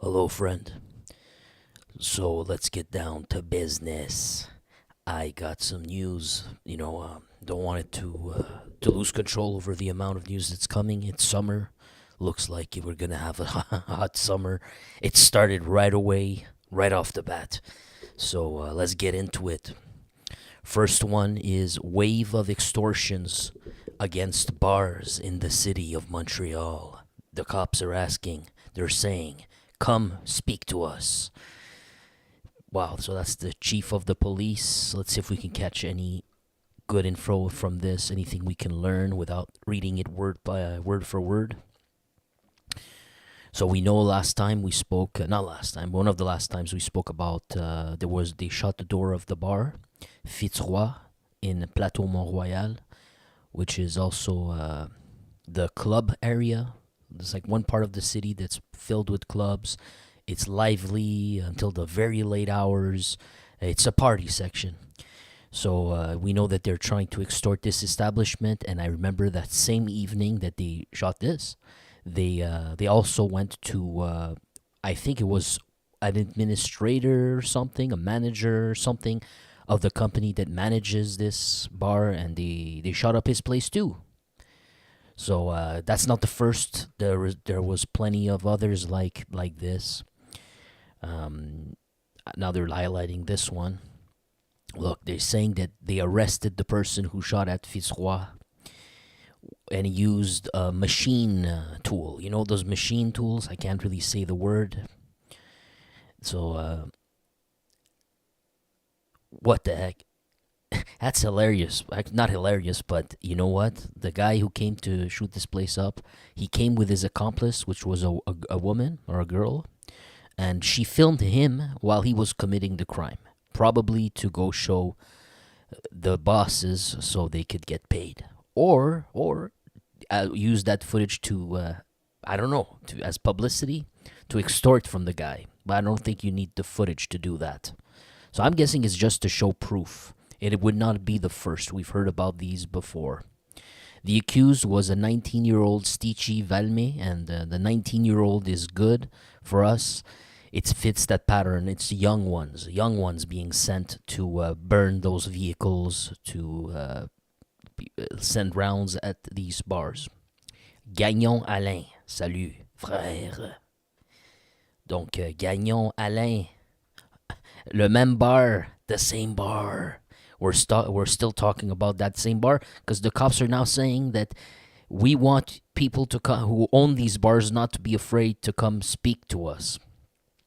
Hello, friend. So let's get down to business. I got some news. Don't want it to lose control over the amount of news that's coming. It's summer. Looks like we're gonna have a hot summer. It started right away, right off the bat. So let's get into it. First one is wave of extortions against bars in the city of Montreal. The cops are asking. They're saying, "Come speak to us." Wow, so that's the chief of the police. Let's see if we can catch any good info from this, anything we can learn without reading it word for word. So we know last time we spoke, not last time, one of the last times we spoke about they shot the door of the bar, Fitzroy, in Plateau Mont Royal, which is also the club area. There's like one part of the city that's filled with clubs. It's lively until the very late hours. It's a party section. So we know that they're trying to extort this establishment. And I remember that same evening that they shot this, they also went to I think it was an administrator or something, a manager or something of the company that manages this bar, and they shot up his place too. So that's not the first. There was plenty of others like this. Um, Now they're highlighting this one. Look, they're saying that they arrested the person who shot at Fitzroy and used a machine tool. You know those machine tools? I can't really say the word. So, what the heck? That's hilarious. Not hilarious, but you know what? The guy who came to shoot this place up, he came with his accomplice, which was a woman or a girl, and she filmed him while he was committing the crime, probably to go show the bosses so they could get paid, or use that footage to I don't know, as publicity to extort from the guy. But I don't think you need the footage to do that. So I'm guessing it's just to show proof. It would not be the first. We've heard about these before. The accused was a 19-year-old Stichi Valme, and the 19-year-old is good for us. It fits that pattern. It's young ones being sent to burn those vehicles, to send rounds at these bars. Gagnon Alain, salut, frère. Donc, Gagnon Alain, le même bar, the same bar. We're still talking about that same bar because the cops are now saying that we want people to come who own these bars not to be afraid to come speak to us.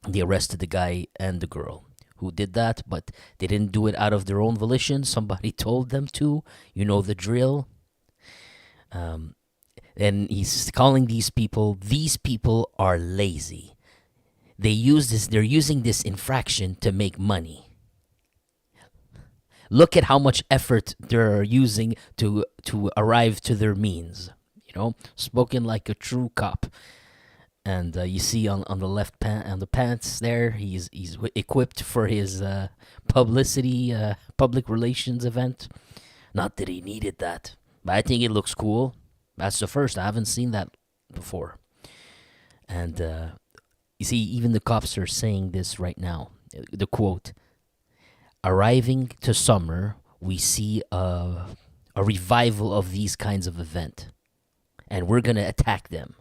They arrested the guy and the girl who did that, but they didn't do it out of their own volition. Somebody told them to. You know the drill. And he's calling these people are lazy. They're using this infraction to make money. Look at how much effort they're using to arrive to their means. Spoken like a true cop. And you see on the left on the pants there, he's equipped for his publicity, public relations event. Not that he needed that, but I think it looks cool. That's the first. I haven't seen that before. And you see, even the cops are saying this right now. The quote: "Arriving to summer, we see a revival of these kinds of event, and we're gonna attack them."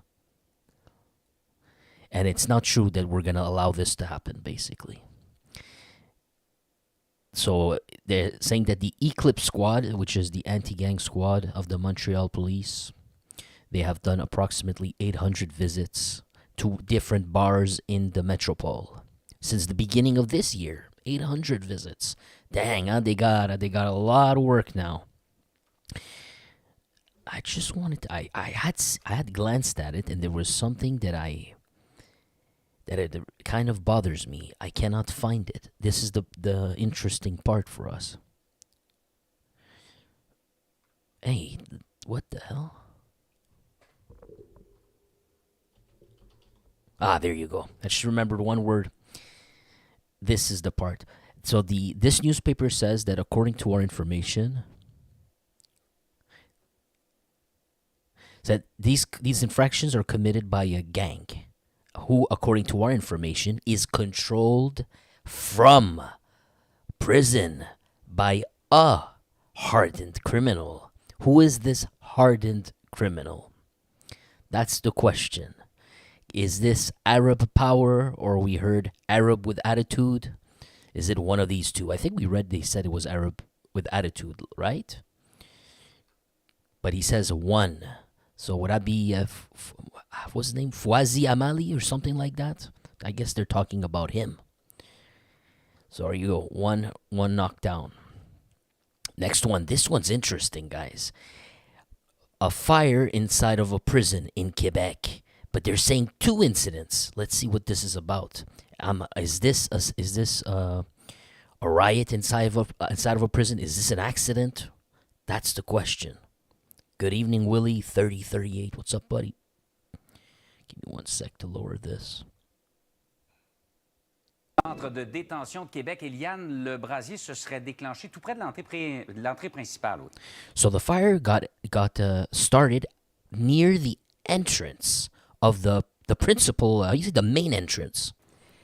And it's not true that we're gonna allow this to happen, basically. So they're saying that the Eclipse Squad, which is the anti-gang squad of the Montreal police, they have done approximately 800 visits to different bars in the metropole since the beginning of this year. 800 visits. Dang, huh? They got a lot of work now. I just wanted to, I had glanced at it, and there was something that it kind of bothers me. I cannot find it. This is the interesting part for us. Hey, what the hell? Ah, there you go. I just remembered one word. This is the part. So this newspaper says that according to our information, that these infractions are committed by a gang, who, according to our information, is controlled from prison by a hardened criminal. Who is this hardened criminal? That's the question. Is this Arab power, or we heard Arab with attitude? Is it one of these two? I think we read they said it was Arab with attitude, right? But he says one. So would that be, what's his name? Fouazi Amali or something like that? I guess they're talking about him. So there you go. One knockdown. Next one. This one's interesting, guys. A fire inside of a prison in Quebec. But they're saying 2 incidents. Let's see what this is about. Is this a riot inside of a prison? Is this an accident? That's the question. Good evening, Willie 3038. What's up, buddy? Give me 1 sec to lower this. Centre de détention de Québec, Eliane, le brasier se serait déclenché tout près de l'entrée principale. So the fire got started near the entrance of the principal, the main entrance.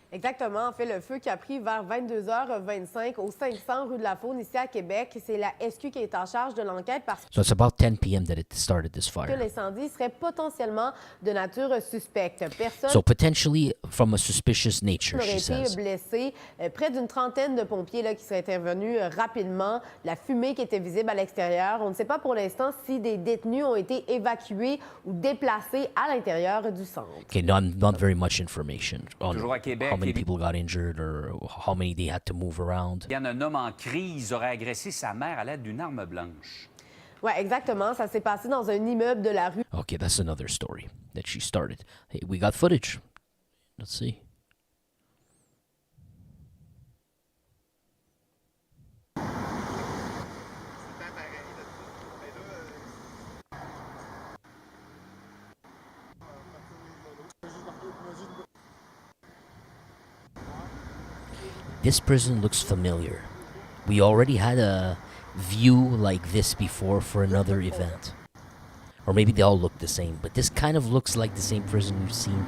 Exactement. En fait, le feu qui a pris vers 22h25 au 500 rue de la Faune, ici à Québec, c'est la SQ qui est en charge de l'enquête parce So it's about 10 p.m. that it started this que fire. l'incendie serait potentiellement de nature suspecte. Personne So potentially from a suspicious nature, n'aurait she été says. blessé. Près d'une trentaine de pompiers là, qui seraient intervenus rapidement. La fumée qui était visible à l'extérieur. On ne sait pas pour l'instant si des détenus ont été évacués ou déplacés à l'intérieur du centre. Okay, not very much information on Toujours à Québec, how many people got injured or how many they had to move around. Il y a un homme en crise aurait agressé sa mère à l'aide d'une arme blanche. Oui, exactement. Ça s'est passé dans un immeuble de la rue. Okay, that's another story that she started. Hey, we got footage. Let's see. This prison looks familiar. We already had a view like this before for another event. Or maybe they all look the same, but this kind of looks like the same prison we've seen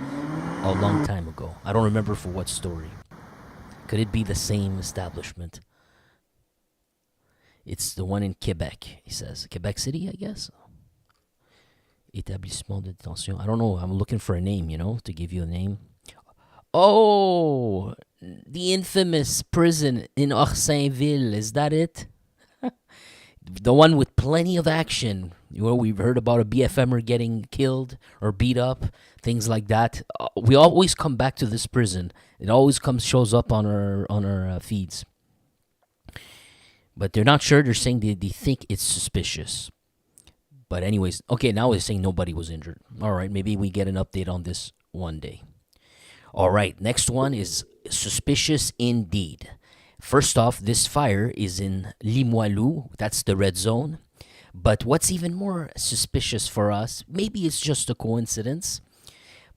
a long time ago. I don't remember for what story. Could it be the same establishment? It's the one in Quebec, he says. Quebec City, I guess? Établissement de détention. I don't know. I'm looking for a name, to give you a name. Oh, the infamous prison in Orsainville. Is that it? The one with plenty of action. We've heard about a BFMer getting killed or beat up, things like that. We always come back to this prison. It always shows up on our feeds. But they're not sure. They're saying they think it's suspicious. But anyways, okay, now they're saying nobody was injured. All right, maybe we get an update on this one day. All right, next one is suspicious indeed. First off, this fire is in Limoilou. That's the red zone. But what's even more suspicious for us, maybe it's just a coincidence,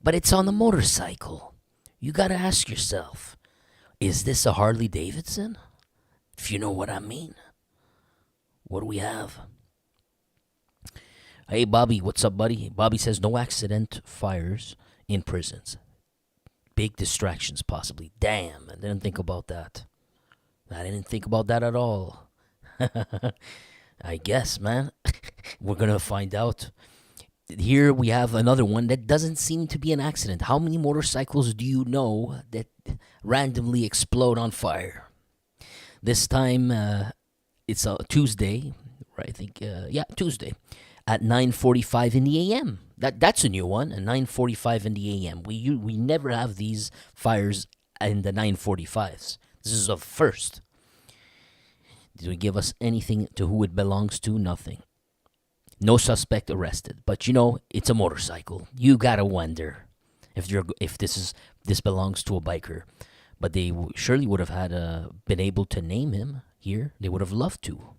but it's on a motorcycle. You got to ask yourself, is this a Harley Davidson? If you know what I mean. What do we have? Hey, Bobby, what's up, buddy? Bobby says no accident fires in prisons. Big distractions, possibly. Damn, I didn't think about that. I didn't think about that at all. I guess, man. We're going to find out. Here we have another one that doesn't seem to be an accident. How many motorcycles do you know that randomly explode on fire? This time, it's a Tuesday, right? I think, Tuesday. At 9:45 in the a.m. That's a new one, at 9:45 in the a.m. We never have these fires in the 9:45s. This is a first. Did we give us anything to who it belongs to? Nothing. No suspect arrested. But it's a motorcycle. You gotta wonder if this belongs to a biker. But they surely would have had been able to name him here. They would have loved to,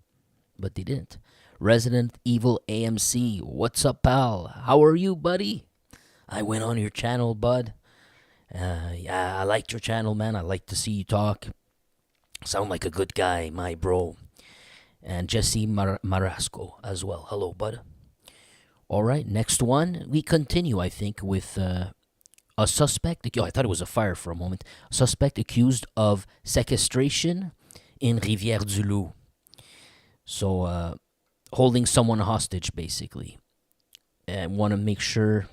but they didn't. Resident Evil AMC, what's up, pal? How are you, buddy? I went on your channel, bud. Yeah, I liked your channel, man. I like to see you talk. Sound like a good guy, my bro. And Jesse Marasco as well. Hello, bud. All right, next one. We continue, I think, with A suspect, oh, I thought it was a fire for a moment. A suspect accused of sequestration in Rivière-du-Loup. So, holding someone hostage, basically. And want to make sure.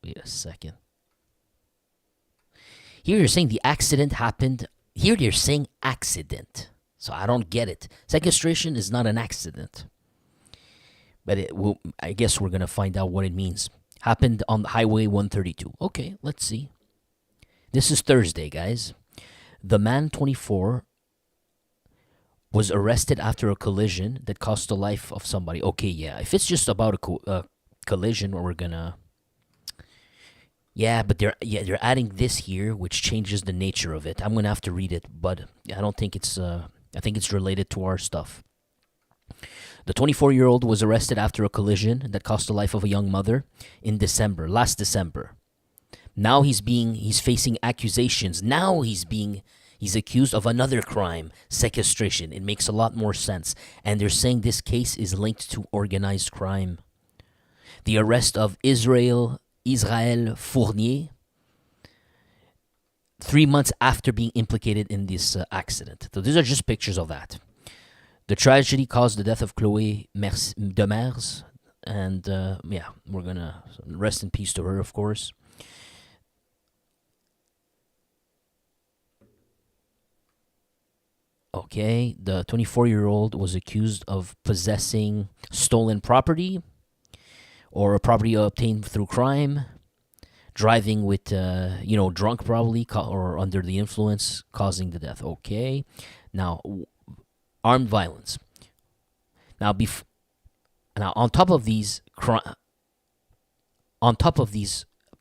Wait a second. Here you're saying the accident happened. Here you're saying accident. So I don't get it. Sequestration is not an accident. But I guess we're going to find out what it means. Happened on the Highway 132. Okay, let's see. This is Thursday, guys. The man, 24, was arrested after a collision that cost the life of somebody. Okay, yeah. If it's just about a collision, we're gonna. Yeah, but they're adding this here, which changes the nature of it. I'm gonna have to read it, but I don't think it's. I think it's related to our stuff. The 24-year-old was arrested after a collision that cost the life of a young mother in last December. Now he's facing accusations. Now he's accused of another crime, sequestration. It makes a lot more sense. And they're saying this case is linked to organized crime. The arrest of Israel Fournier, 3 months after being implicated in this accident. So these are just pictures of that. The tragedy caused the death of Chloé Demers, and yeah, we're gonna rest in peace to her, of course. Okay, the 24-year-old was accused of possessing stolen property or a property obtained through crime, driving with, drunk probably, or under the influence, causing the death. Okay, now armed violence. Now, on top of these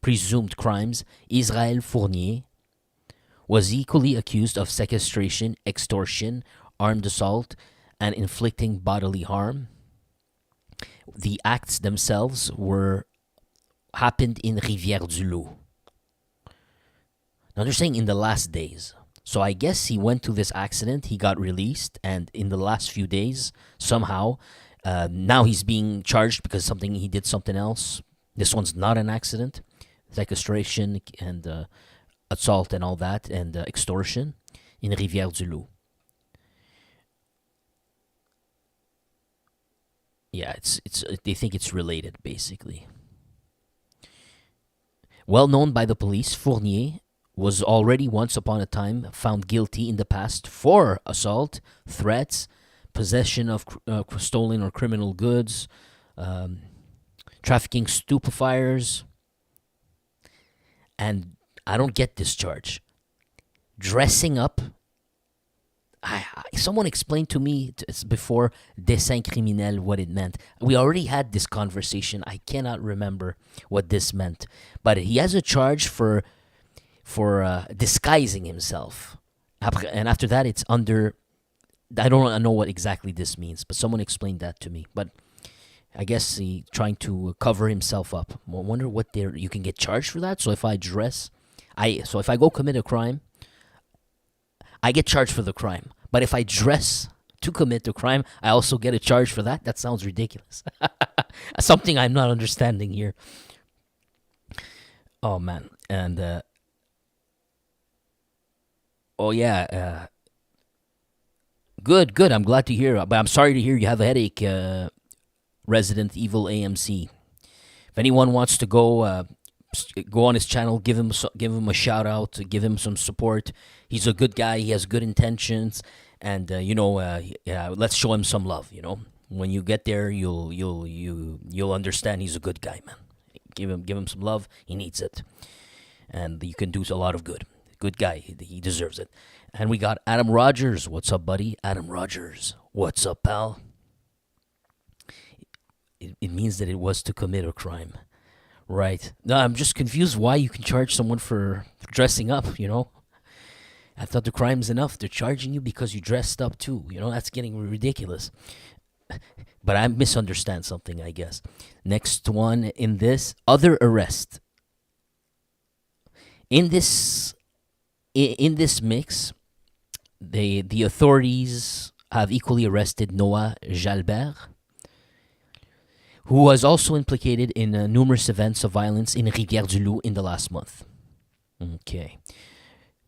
presumed crimes, Israel Fournier was equally accused of sequestration, extortion, armed assault, and inflicting bodily harm. The acts themselves happened in Rivière-du-Loup. Now they're saying in the last days. So I guess he went to this accident, he got released, and in the last few days, somehow, now he's being charged because he did something else. This one's not an accident. Sequestration and assault and all that, and extortion in Rivière-du-Loup. Yeah, they think it's related, basically. Well known by the police, Fournier was already once upon a time found guilty in the past for assault, threats, possession of stolen or criminal goods, trafficking stupefactors, and I don't get this charge. Dressing up. Someone explained to me before dessin criminel what it meant. We already had this conversation. I cannot remember what this meant, but he has a charge for disguising himself. And after that, it's under. I don't know what exactly this means, but someone explained that to me. But I guess he trying to cover himself up. I wonder what you can get charged for that. So if I if I go commit a crime, I get charged for the crime. But if I dress to commit the crime, I also get a charge for that? That sounds ridiculous. Something I'm not understanding here. Oh, man. And, good. I'm glad to hear. But I'm sorry to hear you have a headache, Resident Evil AMC. If anyone wants to go on his channel, give him a shout out, give him some support. He's a good guy. He has good intentions, and let's show him some love. When you get there, you'll understand he's a good guy, man. Give him some love. He needs it, and you can do a lot of good. Good guy. He deserves it. And we got Adam Rogers. What's up, buddy? Adam Rogers. What's up, pal? It means that it was to commit a crime. Right. No, I'm just confused why you can charge someone for dressing up, I thought the crime's enough. They're charging you because you dressed up too. That's getting ridiculous. But I misunderstand something, I guess. Next one in this, other arrest. In this mix, the authorities have equally arrested Noah Jalbert, who was also implicated in numerous events of violence in Rivière-du-Loup in the last month. Okay.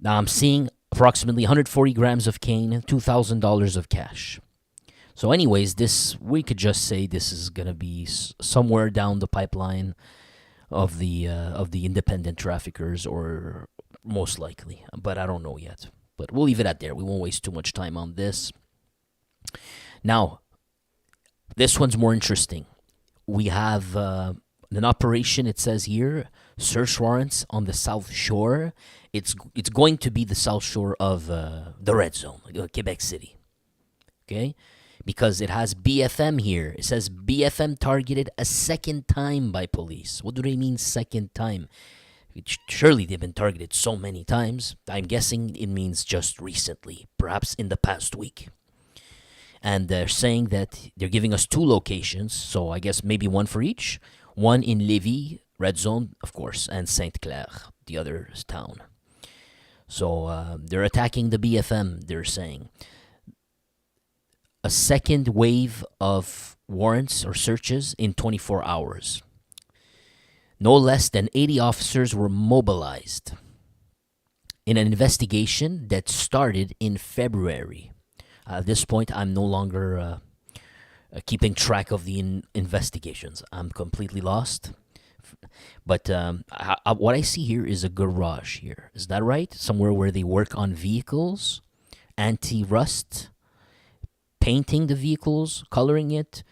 Now I'm seeing approximately 140 grams of cane, $2,000 of cash. So anyways, we could just say this is going to be somewhere down the pipeline of the independent traffickers, or most likely, but I don't know yet. But we'll leave it at there. We won't waste too much time on this. Now, this one's more interesting. We have an operation, it says here, search warrants on the South Shore. It's going to be the South Shore of the Red Zone, Quebec City. Okay? Because it has BFM here. It says BFM targeted a second time by police. What do they mean second time? Surely they've been targeted so many times. I'm guessing it means just recently, perhaps in the past week. And they're saying that they're giving us 2 locations, so I guess maybe one for each. One in Lévis, Red Zone, of course, and Sainte-Claire, the other town. So they're attacking the BFM, they're saying. A second wave of warrants or searches in 24 hours. No less than 80 officers were mobilized in an investigation that started in February. At this point, I'm no longer keeping track of the investigations. I'm completely lost. But what I see here is a garage here. Is that right? Somewhere where they work on vehicles, anti-rust, painting the vehicles, coloring it,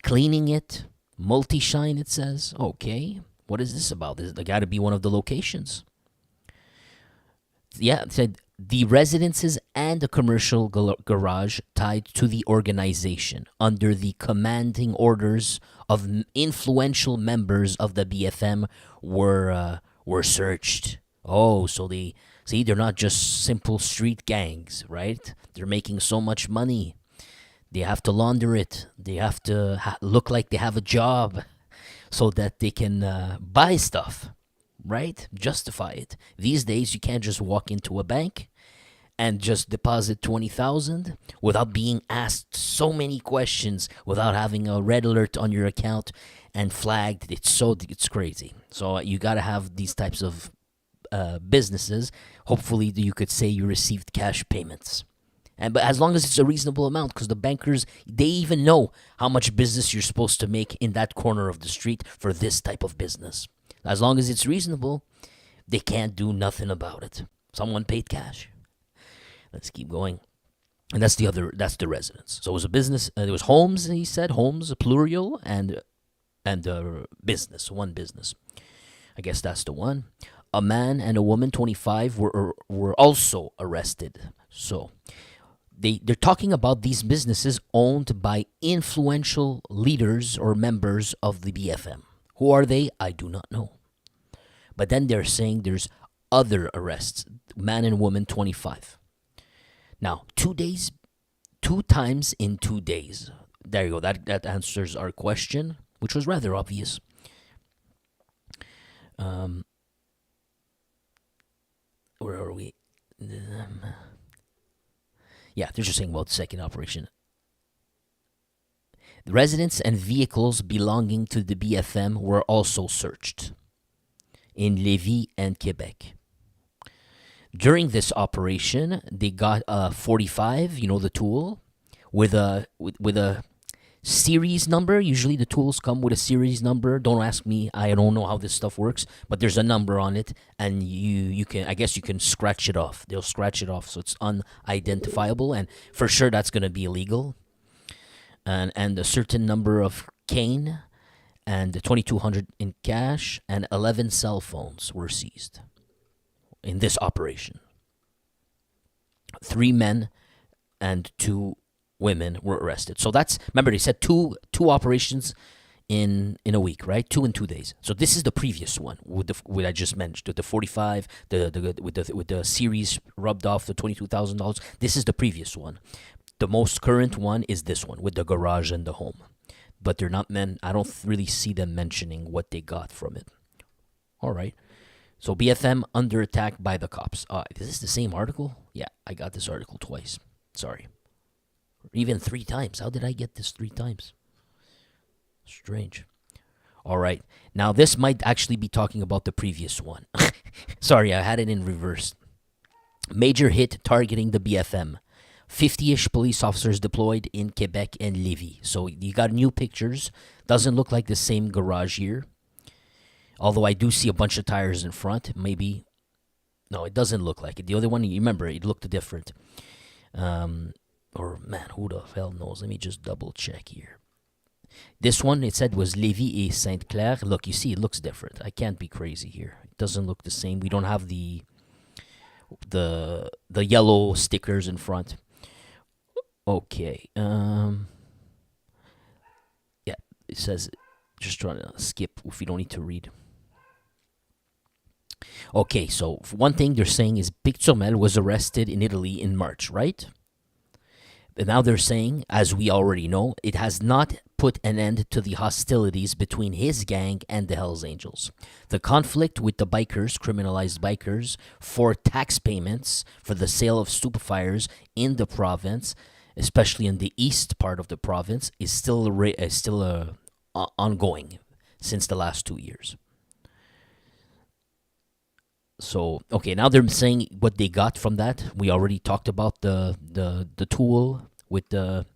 cleaning it, multi-shine, it says. Okay, what is this about? There got to be one of the locations. Yeah, it said the residences and the commercial garage tied to the organization under the commanding orders of influential members of the BFM were searched. Oh, so they're not just simple street gangs, right? They're making so much money. They have to launder it. They have to look like they have a job so that they can buy stuff, right? Justify it. These days, you can't just walk into a bank and just deposit $20,000 without being asked so many questions, without having a red alert on your account and flagged. It's crazy. So you got to have these types of businesses. Hopefully, you could say you received cash payments. But as long as it's a reasonable amount, because the bankers, they even know how much business you're supposed to make in that corner of the street for this type of business. As long as it's reasonable, they can't do nothing about it. Someone paid cash. Let's keep going. And that's the residence. So it was a business, it was homes, he said, homes, plural, and business, one business. I guess that's the one. A man and a woman, 25, were also arrested. So they're talking about these businesses owned by influential leaders or members of the BFM. Who are they? I do not know. But then they're saying there's other arrests. Man and woman, 25. Now, 2 times in 2 days. There you go. That answers our question, which was rather obvious. Where are we? Yeah, they're just saying about the second operation. The residents and vehicles belonging to the BFM were also searched in Lévis and Quebec. During this operation, they got a 45, the tool, with a series number. Usually the tools come with a series number. Don't ask me. I don't know how this stuff works, but there's a number on it, and you can scratch it off. They'll scratch it off so it's unidentifiable, and for sure that's going to be illegal. And a certain number of cane and $2,200 in cash and 11 cell phones were seized in this operation. 3 men and 2 women were arrested. So remember they said two operations in a week, right? 2 in 2 days. So this is the previous one with I just mentioned the 45, with the series rubbed off, the $22,000. This is the previous one. The most current one is this one with the garage and the home. But they're not I don't really see them mentioning what they got from it. All right. So BFM under attack by the cops. Is this the same article? Yeah, I got this article twice. Sorry. Even 3 times. How did I get this 3 times? Strange. All right. Now, this might actually be talking about the previous one. Sorry, I had it in reverse. Major hit targeting the BFM. 50-ish police officers deployed in Quebec and Lévis. So you got new pictures. Doesn't look like the same garage here. Although I do see a bunch of tires in front. Maybe. No, it doesn't look like it. The other one, you remember, it looked different. Or, man, who the hell knows? Let me just double check here. This one, it said, was Lévis et Sainte-Claire. Look, you see, it looks different. I can't be crazy here. It doesn't look the same. We don't have the yellow stickers in front. Okay. Yeah, it says, just trying to skip if you don't need to read. Okay, so one thing they're saying is Picturmel was arrested in Italy in March, right? But now they're saying, as we already know, it has not put an end to the hostilities between his gang and the Hells Angels. The conflict with the bikers, criminalized bikers, for tax payments for the sale of stupefyers in the province, especially in the east part of the province, is still ongoing since the last 2 years. So, okay, now they're saying what they got from that. We already talked about the tool with the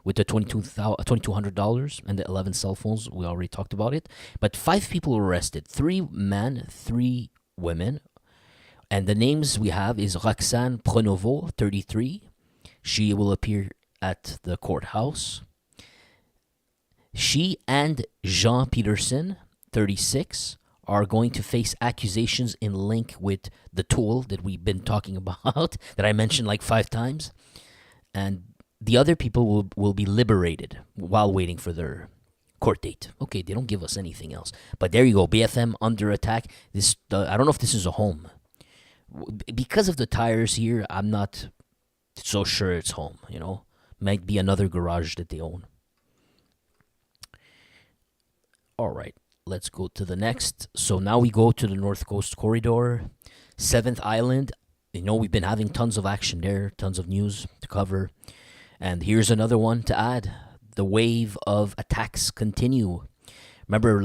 $2,200 and the 11 cell phones. We already talked about it. But 5 people were arrested. 3 men, 3 women. And the names we have is Roxane Pronovo, 33. She will appear at the courthouse. She and Jean Peterson, 36, are going to face accusations in link with the tool that we've been talking about, that I mentioned like 5 times. And the other people will be liberated while waiting for their court date. Okay, they don't give us anything else. But there you go, BFM under attack. I don't know if this is a home. Because of the tires here, I'm not so sure it's home, you know. Might be another garage that they own. All right. Let's go to the next. So now we go to the North Coast Corridor, 7th Island. You know, we've been having tons of action there, tons of news to cover. And here's another one to add. The wave of attacks continue. Remember,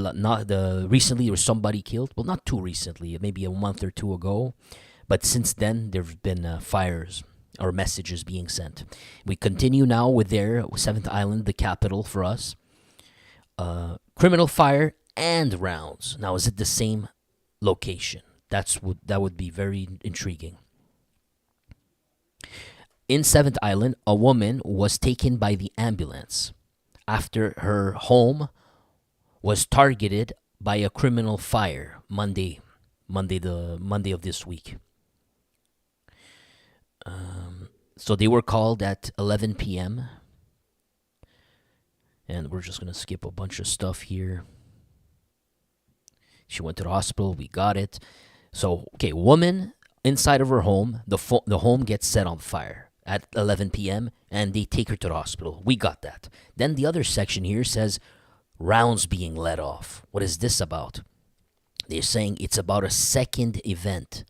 recently there was somebody killed. Well, not too recently, maybe a month or 2 ago. But since then, there have been fires or messages being sent. We continue now with their 7th Island, the capital for us. Criminal fire and rounds. Now, is it the same location? That would be very intriguing. In 7th Island, a woman was taken by the ambulance after her home was targeted by a criminal fire Monday of this week. So they were called at 11 p.m. And we're just going to skip a bunch of stuff here. She went to the hospital. We got it. So, okay, woman inside of her home. The home gets set on fire at 11 p.m. and they take her to the hospital. We got that. Then the other section here says rounds being let off. What is this about? They're saying it's about a second event,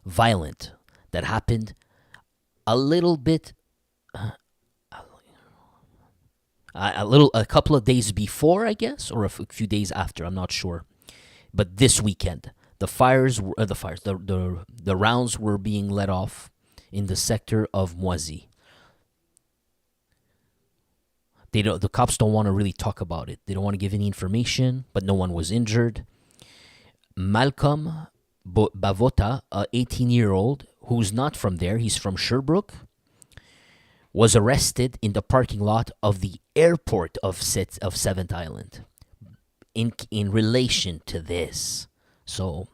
violent, that happened a little bit, a couple of days before, I guess, or a few days after. I'm not sure. But this weekend, the rounds were being let off in the sector of Moisy. The cops don't want to really talk about it. They don't want to give any information, but no one was injured. Malcolm Bavota, an 18-year-old who's not from there, he's from Sherbrooke, was arrested in the parking lot of the airport of 7th Island in relation to this. So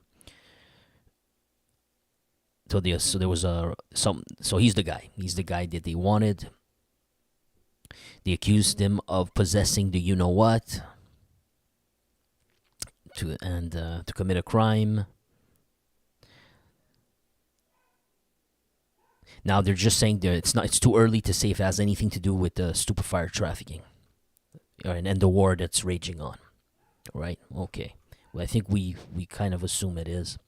there was so he's the guy. He's the guy that they wanted. They accused him of possessing the you-know-what to commit a crime. Now they're just saying that it's too early to say if it has anything to do with the stupefier trafficking, and the war that's raging on. Right? Okay. Well, I think we kind of assume it is.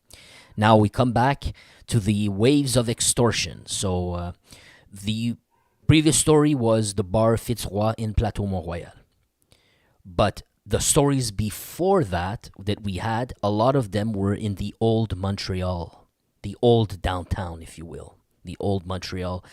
Now we come back to the waves of extortion. So the previous story was the bar Fitzroy in Plateau Mont-Royal. But the stories before that we had, a lot of them were in the old Montreal, the old downtown, if you will, the old Montreal.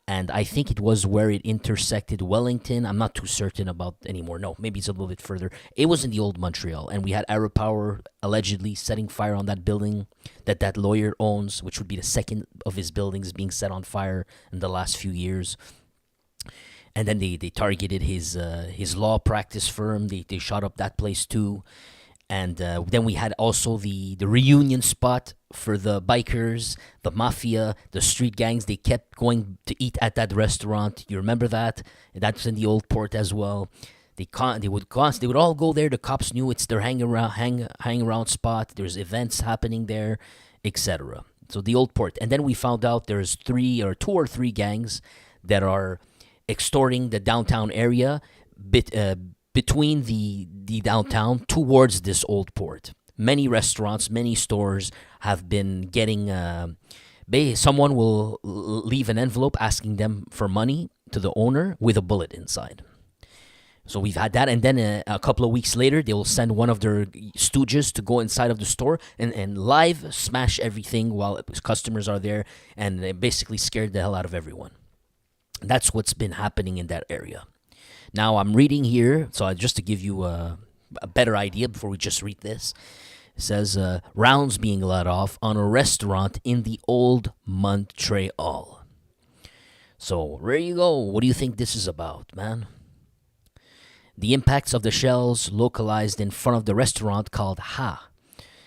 And I think it was where it intersected Wellington. I'm not too certain about anymore. No, maybe it's a little bit further. It was in the old Montreal, and we had Arab Power allegedly setting fire on that building that lawyer owns, which would be the second of his buildings being set on fire in the last few years. And then they targeted his law practice firm. They shot up that place too. And then we had also the reunion spot for the bikers, the mafia, the street gangs. They kept going to eat at that restaurant. You remember that? That's in the old port as well. They would all go there. The cops knew it's their hang around spot. There's events happening there, etc. So the old port. And then we found out there's two or three gangs that are extorting the downtown area between the downtown towards this old port. Many restaurants, many stores have been getting... someone will leave an envelope asking them for money to the owner with a bullet inside. So we've had that, and then a couple of weeks later, they will send one of their stooges to go inside of the store and live smash everything while customers are there, and they basically scared the hell out of everyone. That's what's been happening in that area. Now, I'm reading here, so just to give you a better idea before we just read this, it says, rounds being let off on a restaurant in the old Montreal. So, there you go. What do you think this is about, man? The impacts of the shells localized in front of the restaurant called Ha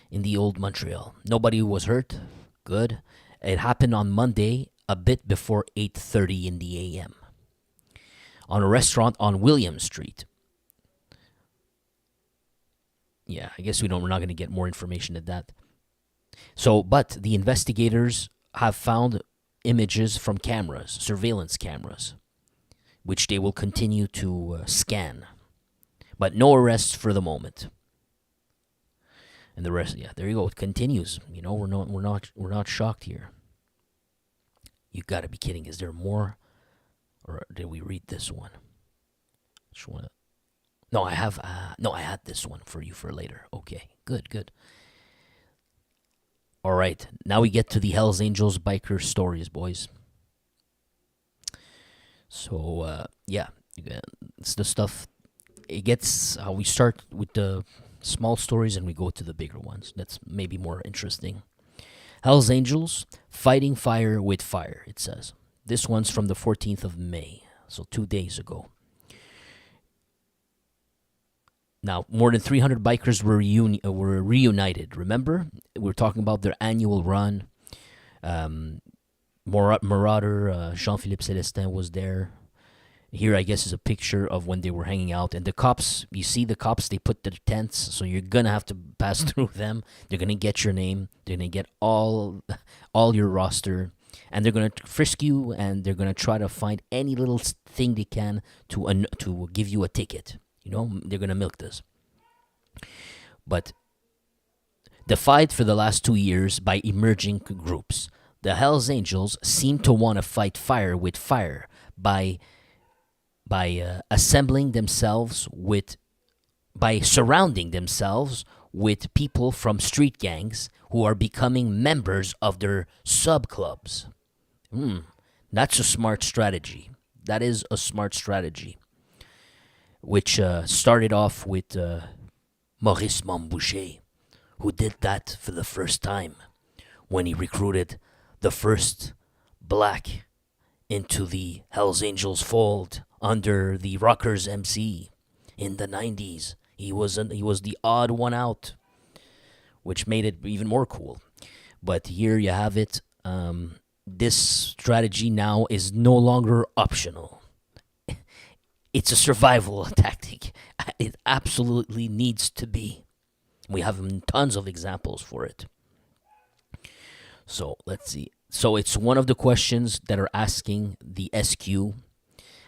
in the old Montreal. Nobody was hurt. Good. It happened on Monday, a bit before 8:30 in the a.m. on a restaurant on William Street. Yeah, I guess we're not going to get more information than that. So, but the investigators have found images from cameras, surveillance cameras, which they will continue to scan. But no arrests for the moment. And the rest, yeah, there you go. It continues. You know, we're not shocked here. You got to be kidding. Is there more? Or did we read this one? Which one? No, I have. No, I had this one for you for later. Okay, good. All right, now we get to the Hells Angels biker stories, boys. So, yeah, it's the stuff. It gets how we start with the small stories and we go to the bigger ones. That's maybe more interesting. Hells Angels fighting fire with fire, it says. This one's from the 14th of May, so 2 days ago. Now, more than 300 bikers were reunited. Remember? We're talking about their annual run. Marauder, Jean-Philippe Celestin was there. Here, I guess, is a picture of when they were hanging out. And the cops, you see the cops, they put their tents, so you're going to have to pass through them. They're going to get your name. They're going to get all your roster. And they're going to frisk you, and they're going to try to find any little thing they can to give you a ticket. You know, they're going to milk this. But defied for the last 2 years by emerging groups, the Hells Angels seem to want to fight fire with fire by surrounding themselves with people from street gangs who are becoming members of their sub-clubs. That's a smart strategy. That is a smart strategy. Which started off with Maurice Montboucher, who did that for the first time when he recruited the first black into the Hells Angels fold under the Rockers MC in the 90s. He was the odd one out, which made it even more cool. But here you have it. This strategy now is no longer optional. It's a survival tactic. It absolutely needs to be. We have tons of examples for it. So let's see. So it's one of the questions that are asking the SQ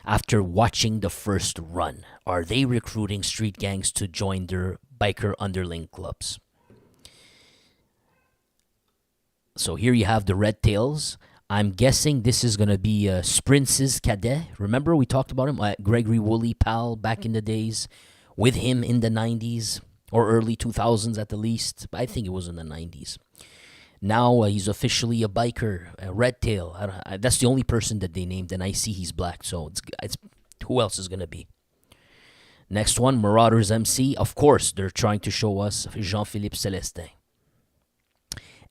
after watching the first run. Are they recruiting street gangs to join their biker underling clubs? So here you have the Red Tails. I'm guessing this is going to be Sprince's cadet. Remember we talked about him? Gregory Woolley, pal, back in the days with him in the 90s or early 2000s at the least. I think it was in the 90s. Now he's officially a biker, a red tail. That's the only person that they named, and I see he's black. So it's who else is gonna be? Next one, Marauders MC. Of course, they're trying to show us Jean-Philippe Celestin.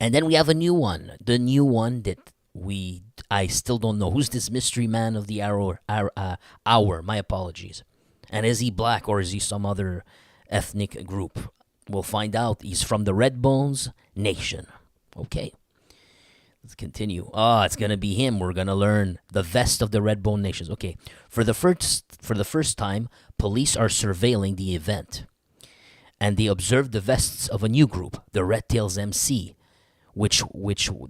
And then we have a new one. The new one that I still don't know. Who's this mystery man of the hour? My apologies. And is he black or is he some other ethnic group? We'll find out. He's from the Red Bones Nation. Okay. Let's continue. It's gonna be him. We're gonna learn the vest of the Red Bone Nations. Okay. For the first time, police are surveilling the event, and they observed the vests of a new group, the Red Tails MC, which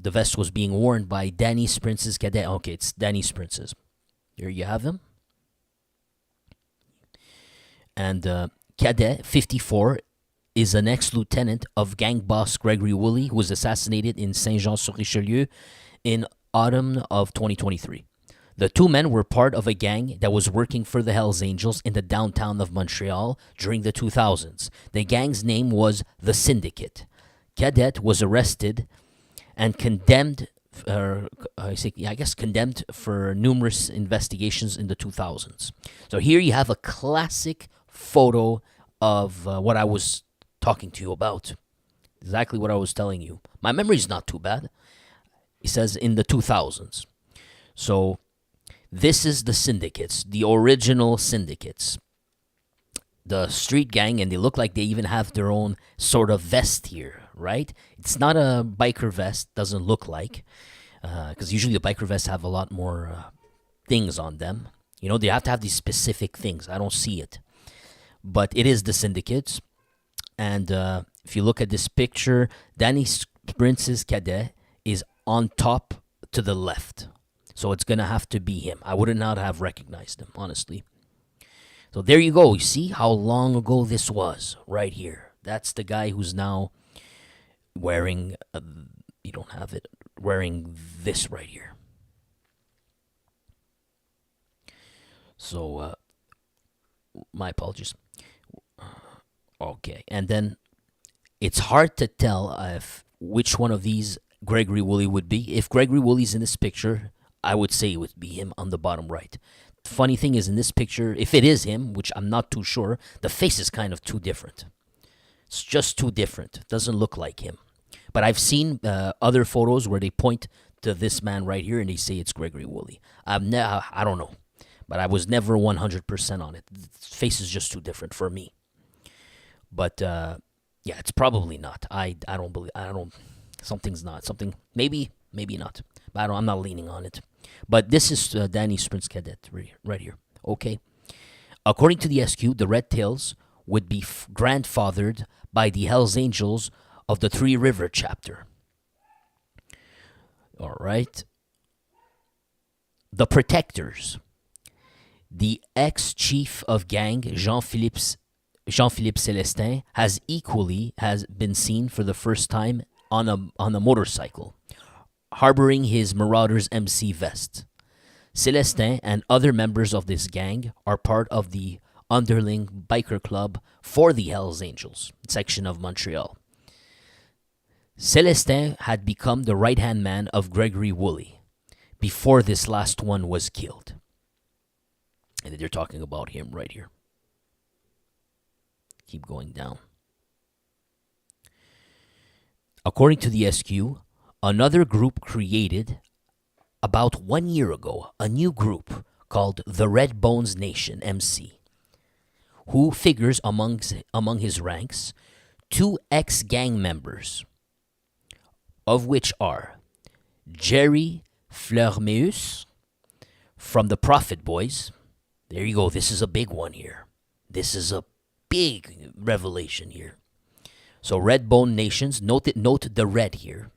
the vest was being worn by Danny's Prince's cadet. Okay, it's Danny's Prince's. Here you have him. And Cadet 54 is an ex-lieutenant of gang boss Gregory Woolley, who was assassinated in Saint-Jean-sur-Richelieu in autumn of 2023. The two men were part of a gang that was working for the Hells Angels in the downtown of Montreal during the 2000s. The gang's name was the Syndicate. Cadet was arrested and condemned, condemned for numerous investigations in the 2000s. So here you have a classic photo of what I was talking to you about. Exactly what I was telling you. My memory's not too bad. It says in the 2000s. So this is the syndicates, the original syndicates. The street gang, and they look like they even have their own sort of vest here, right? It's not a biker vest, doesn't look like. Because usually the biker vests have a lot more things on them. You know, they have to have these specific things. I don't see it. But it is the syndicates. And if you look at this picture, Danny Prince's cadet is on top to the left. So it's going to have to be him. I would not have recognized him, honestly. So there you go. You see how long ago this was right here. That's the guy who's now wearing, you don't have it, wearing this right here. So, my apologies. Okay, and then it's hard to tell if which one of these Gregory Woolley would be. If Gregory Woolley's in this picture, I would say it would be him on the bottom right. Funny thing is, in this picture, if it is him, which I'm not too sure, the face is kind of too different. It's just too different. It doesn't look like him. But I've seen other photos where they point to this man right here and they say it's Gregory Woolley. I don't know, but I was never 100% on it. The face is just too different for me. But yeah, it's probably not. I don't. Something's not. Something maybe not. But I'm not leaning on it. But this is Danny Prince Cadet right here. Okay. According to the SQ, the Red Tails would be grandfathered by the Hells Angels of the Three River chapter. All right. The Protectors. The ex-chief of gang, Jean-Philippe Celestin, has been seen for the first time on a motorcycle, harboring his Marauders MC vest. Celestin and other members of this gang are part of the underling biker club for the Hells Angels section of Montreal. Celestin had become the right-hand man of Gregory Woolley before this last one was killed. And they're talking about him right here. Keep going down. According to the SQ, another group created about 1 year ago, a new group called the Red Bones Nation MC, who figures among his ranks 2 ex-gang members, of which are Jerry Fleurmeus from the Prophet Boys. There you go. This is a big one here. This is a big revelation here. So Red Bone Nations, note the red here.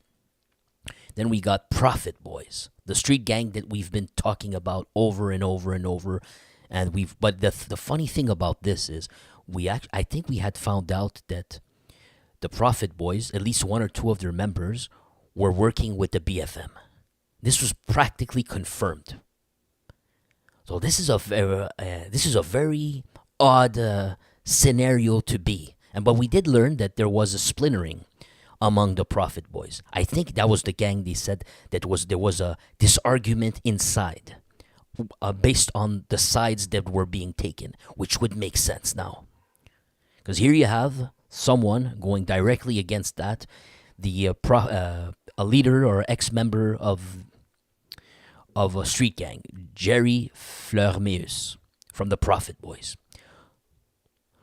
Then we got Prophet Boys, the street gang that we've been talking about over and over and over. But the funny thing about this is I think we had found out that the Prophet Boys, at least 1 or 2 of their members, were working with the BFM. This was practically confirmed. So this is a very odd scenario to be. But we did learn that there was a splintering among the Prophet Boys. I think that was the gang. They said that there was a this argument inside, based on the sides that were being taken, which would make sense now. Because here you have someone going directly against that, a leader or ex-member of a street gang, Jerry Fleurmeus from the Prophet Boys,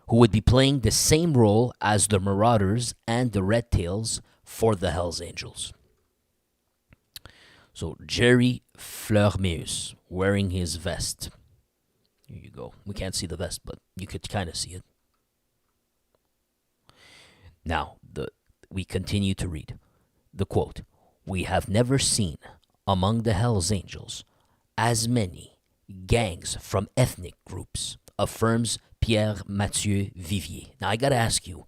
who would be playing the same role as the Marauders and the Red Tails for the Hells Angels. So Jerry Fleurmeus wearing his vest. Here you go. We can't see the vest, but you could kind of see it. Now, we continue to read. The quote, "We have never seen among the Hells Angels as many gangs from ethnic groups," affirms Pierre Mathieu Vivier. Now, I gotta ask you,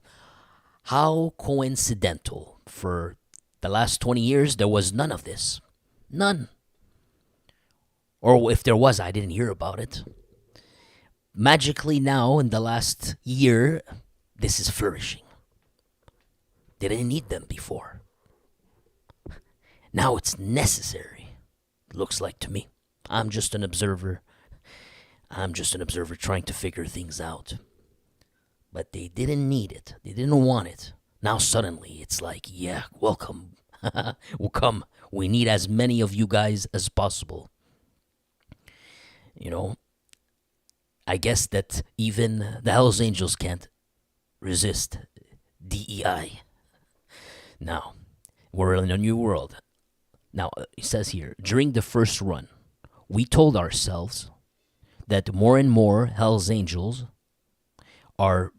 how coincidental for the last 20 years there was none of this? None. Or if there was, I didn't hear about it. Magically now, in the last year, this is flourishing. They didn't need them before. Now it's necessary, looks like to me. I'm just an observer. Trying to figure things out. But they didn't need it. They didn't want it. Now suddenly it's like, yeah, welcome. Well, come. We need as many of you guys as possible. You know, I guess that even the Hells Angels can't resist DEI. Now, we're in a new world. Now, it says here, during the first run, we told ourselves that more and more Hells Angels are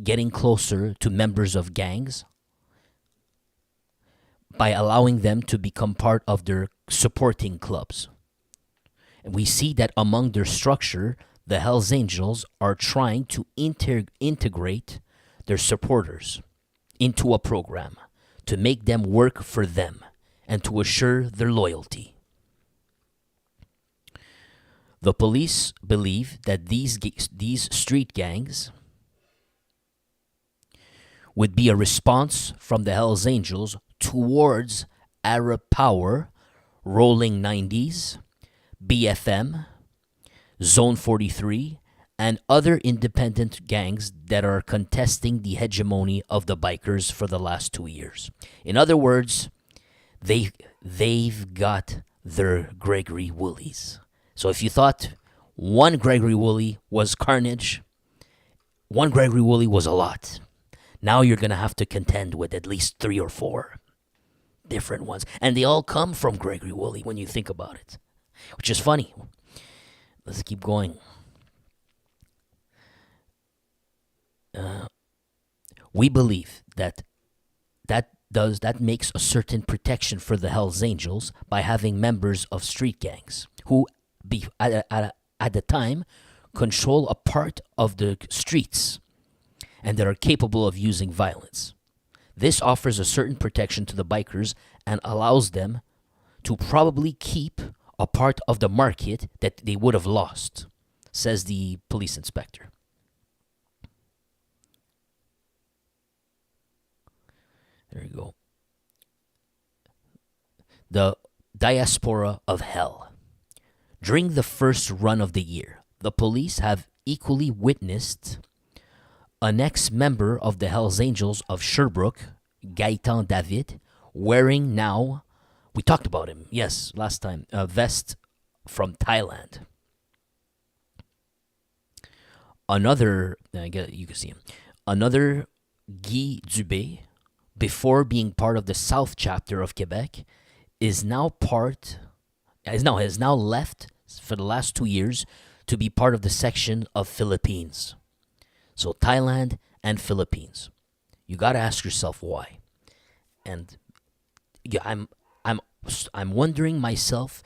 getting closer to members of gangs by allowing them to become part of their supporting clubs. And we see that among their structure, the Hells Angels are trying to integrate their supporters into a program to make them work for them and to assure their loyalty. The police believe that these street gangs would be a response from the Hells Angels towards Arab Power, Rolling 90s, BFM, Zone 43, and other independent gangs that are contesting the hegemony of the bikers for the last 2 years. In other words, they've got their Gregory Woolies. So if you thought one Gregory Woolley was carnage, one Gregory Woolley was a lot. Now you're going to have to contend with at least 3 or 4 different ones. And they all come from Gregory Woolley when you think about it, which is funny. Let's keep going. We believe that makes a certain protection for the Hells Angels by having members of street gangs who at the time control a part of the streets and that are capable of using violence. This offers a certain protection to the bikers and allows them to probably keep a part of the market that they would have lost, says the police inspector. There you go. The diaspora of hell. During the first run of the year, the police have equally witnessed an ex-member of the Hells Angels of Sherbrooke, Gaëtan David, wearing now, we talked about him, yes, last time, a vest from Thailand. Another, you can see him, another Guy Dubé, before being part of the South chapter of Quebec, has now left for the last 2 years to be part of the section of Philippines. So Thailand and Philippines. You got to ask yourself why. And yeah, I'm wondering myself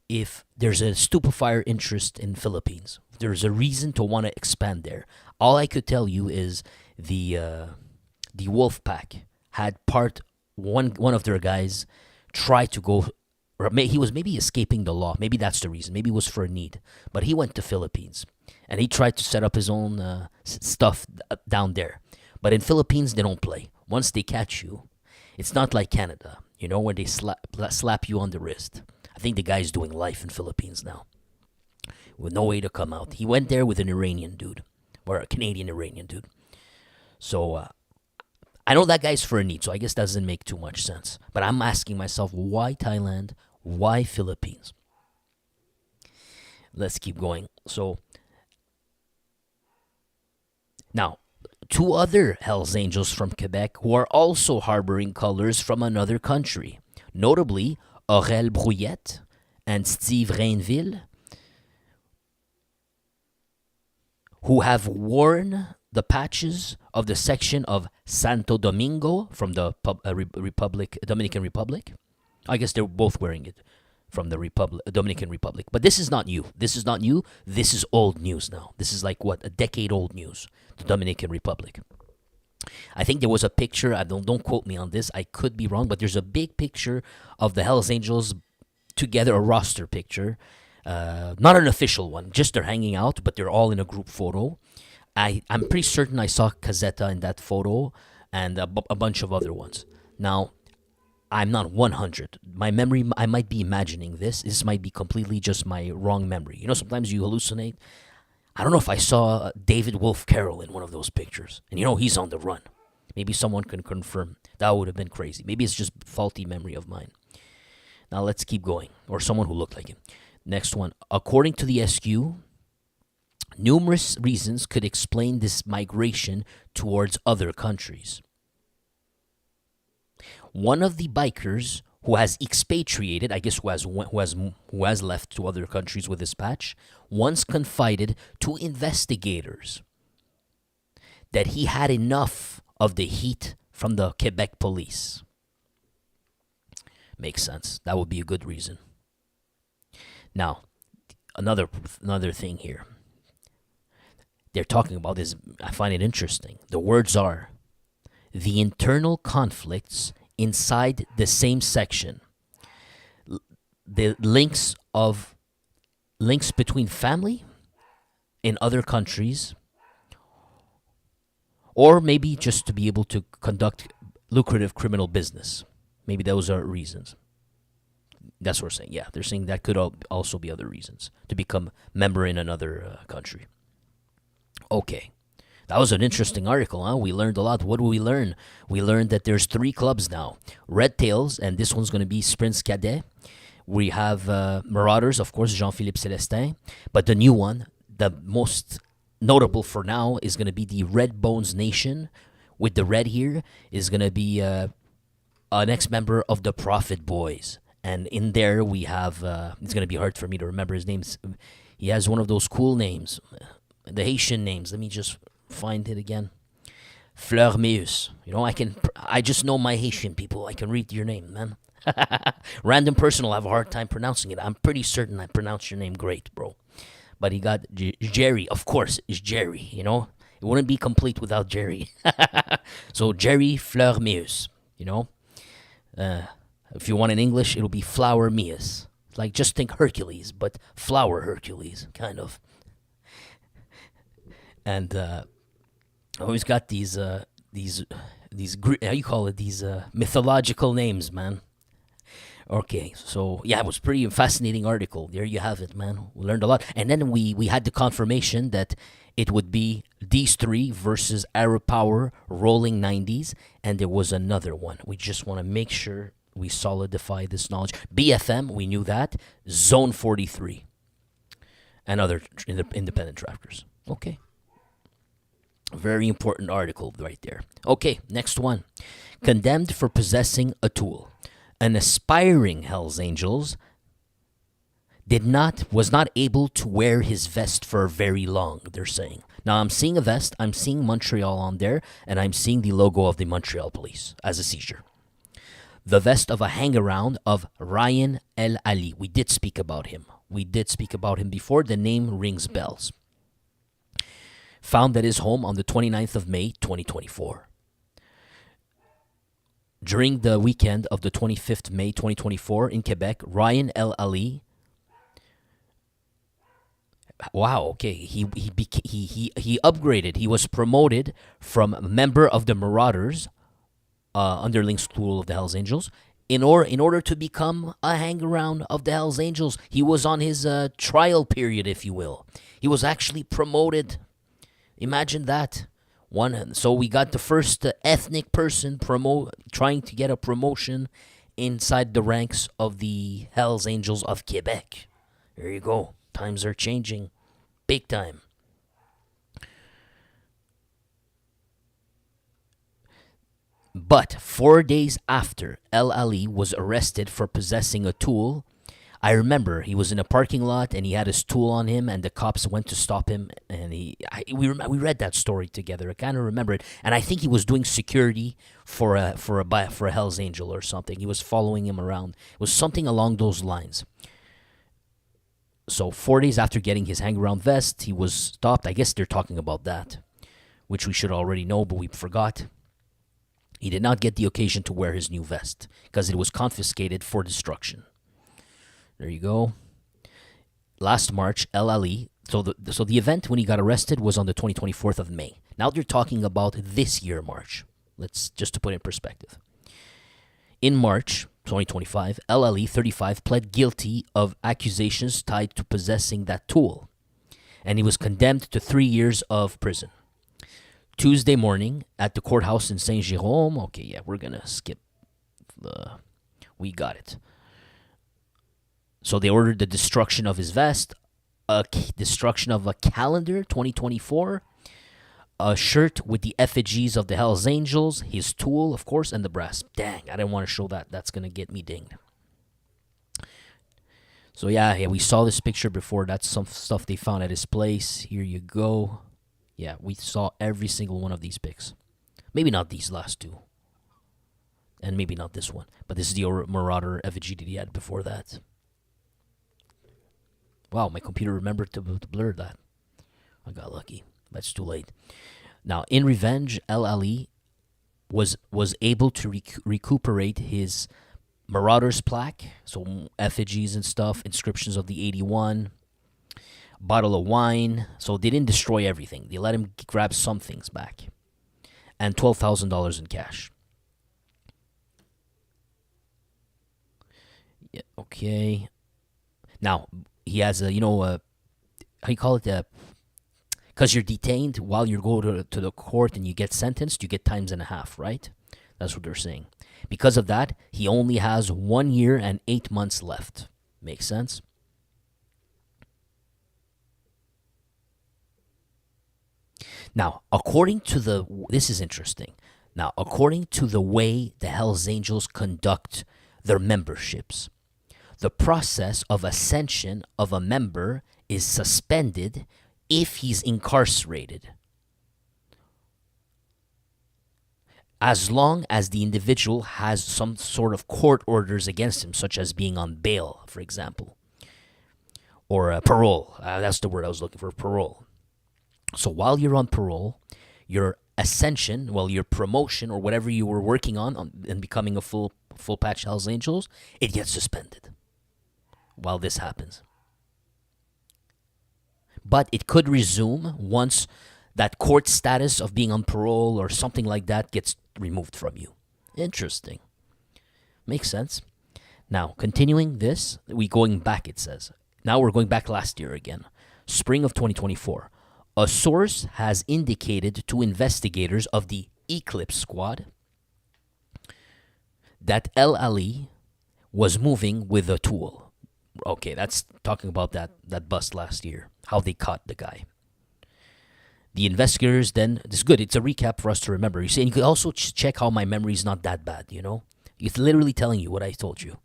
if there's a stupefier interest in Philippines. If there's a reason to want to expand there. All I could tell you is the Wolf Pack had one of their guys try to go Or he was maybe escaping the law. Maybe that's the reason. Maybe it was for a need. But he went to Philippines. And he tried to set up his own stuff down there. But in Philippines, they don't play. Once they catch you, it's not like Canada, where they slap you on the wrist. I think the guy's doing life in Philippines now with no way to come out. He went there with an Iranian dude, or a Canadian Iranian dude. So I know that guy's for a need, so I guess that doesn't make too much sense. But I'm asking myself, why Thailand? Why Philippines? Let's keep going. So now, 2 other Hells Angels from Quebec who are also harboring colors from another country, notably Aurel Brouillette and Steve Rainville, who have worn the patches of the section of Santo Domingo from the Dominican Republic. I guess they're both wearing it from the Dominican Republic. But this is not new. This is not new. This is old news now. This is like, what, a decade old news. The Dominican Republic. I think there was a picture. Don't quote me on this. I could be wrong, but there's a big picture of the Hells Angels together, a roster picture. Not an official one. Just they're hanging out, but they're all in a group photo. I'm pretty certain I saw Casetta in that photo and a bunch of other ones. Now, I'm not 100. My memory, I might be imagining this. This might be completely just my wrong memory. Sometimes you hallucinate. I don't know if I saw David Wolf Carroll in one of those pictures. And he's on the run. Maybe someone can confirm. That would have been crazy. Maybe it's just faulty memory of mine. Now let's keep going. Or someone who looked like him. Next one. According to the SQ, numerous reasons could explain this migration towards other countries. One of the bikers who has expatriated, I guess who has left to other countries with his patch, once confided to investigators that he had enough of the heat from the Quebec police. Makes sense. That would be a good reason. Now, another thing here. They're talking about this. I find it interesting. The words are the internal conflicts inside the same section. The links between family in other countries, or maybe just to be able to conduct lucrative criminal business. Maybe those are reasons. That's what we're saying. Yeah, they're saying that could also be other reasons to become member in another country. Okay. That was an interesting article, huh? We learned a lot. What did we learn? We learned that there's 3 clubs now. Red Tails, and this one's going to be Sprints Cadet. We have Marauders, of course, Jean-Philippe Celestin. But the new one, the most notable for now, is going to be the Red Bones Nation. With the red here, is going to be an ex-member of the Prophet Boys. And in there we have, it's going to be hard for me to remember his names. He has one of those cool names, the Haitian names. Let me just find it again. Fleur Meus. I just know my Haitian people. I can read your name, man. Random person will have a hard time pronouncing it. I'm pretty certain I pronounced your name great, bro. But he got Jerry. Of course, it's Jerry, It wouldn't be complete without Jerry. So Jerry Fleur Meus, if you want in English, it'll be Flower Meus. Like, just think Hercules, but Flower Hercules, kind of. And always got these how you call it, these mythological names, man. Okay, so yeah, it was pretty fascinating article. There you have it, man. We learned a lot, and then we had the confirmation that it would be these 3 versus Arab Power Rolling 90s, and there was another one. We just want to make sure we solidify this knowledge. BFM, we knew that. Zone 43, and other independent drafters. Okay. Very important article right there. Okay, next one. Condemned for possessing a tool. An aspiring Hells Angels was not able to wear his vest for very long, they're saying. Now, I'm seeing a vest, I'm seeing Montreal on there, and I'm seeing the logo of the Montreal Police as a seizure. The vest of a hang-around of Ryan El Ali. We did speak about him. Before. The name rings bells. Found at his home on the 29th of May, 2024. During the weekend of the 25th May 2024 in Quebec, Ryan El Ali. Wow. Okay. He upgraded. He was promoted from member of the Marauders, underling school of the Hells Angels, in order to become a hangaround of the Hells Angels. He was on his trial period, if you will. He was actually promoted. Imagine that. So we got the first ethnic person trying to get a promotion inside the ranks of the Hells Angels of Quebec. There you go. Times are changing. Big time. But 4 days after El Ali was arrested for possessing a tool, I remember he was in a parking lot and he had his tool on him, and the cops went to stop him. And we read that story together. I kind of remember it, and I think he was doing security for a Hell's Angel or something. He was following him around. It was something along those lines. So 4 days after getting his hang-around vest, he was stopped. I guess they're talking about that, which we should already know, but we forgot. He did not get the occasion to wear his new vest because it was confiscated for destruction. There you go. Last March, El Ali. So the event when he got arrested was on the 24th of May. Now they're talking about this year, March. Let's just to put it in perspective. In March 2025, El Ali, 35, pled guilty of accusations tied to possessing that tool, and he was condemned to 3 years of prison. Tuesday morning at the courthouse in Saint-Jérôme. Okay, yeah, we're gonna skip we got it. So they ordered the destruction of his vest, destruction of a calendar 2024, a shirt with the effigies of the Hells Angels, his tool, of course, and the brass. Dang, I didn't want to show that. That's going to get me dinged. So yeah, we saw this picture before. That's some stuff they found at his place. Here you go. Yeah, we saw every single one of these pics. Maybe not these last two. And maybe not this one. But this is the Marauder effigy that he had before that. Wow, my computer remembered to blur that. I got lucky. That's too late. Now, in revenge, El Ali was able to recuperate his Marauders plaque, so effigies and stuff, inscriptions of the 81, bottle of wine. So they didn't destroy everything. They let him grab some things back, and $12,000 in cash. Yeah, okay. Now he has a how you call it, because you're detained while you go to the court and you get sentenced, you get times and a half, right? That's what they're saying. Because of that, he only has 1 year and 8 months left. Makes sense? Now, this is interesting. Now, according to the way the Hells Angels conduct their memberships, the process of ascension of a member is suspended if he's incarcerated, as long as the individual has some sort of court orders against him, such as being on bail, for example, or parole. That's the word I was looking for, parole. So while you're on parole, your ascension, your promotion or whatever you were working on and becoming a full patch Hells Angels, it gets suspended while this happens. But it could resume once that court status of being on parole or something like that gets removed from you. Interesting. Makes sense. Now, continuing this, going back, it says. Now we're going back last year again. Spring of 2024. A source has indicated to investigators of the Eclipse Squad that El Ali was moving with a tool. Okay, that's talking about that bust last year, how they caught the guy. The investigators then, this is good, it's a recap for us to remember. You see, and you can also check how my memory is not that bad, It's literally telling you what I told you.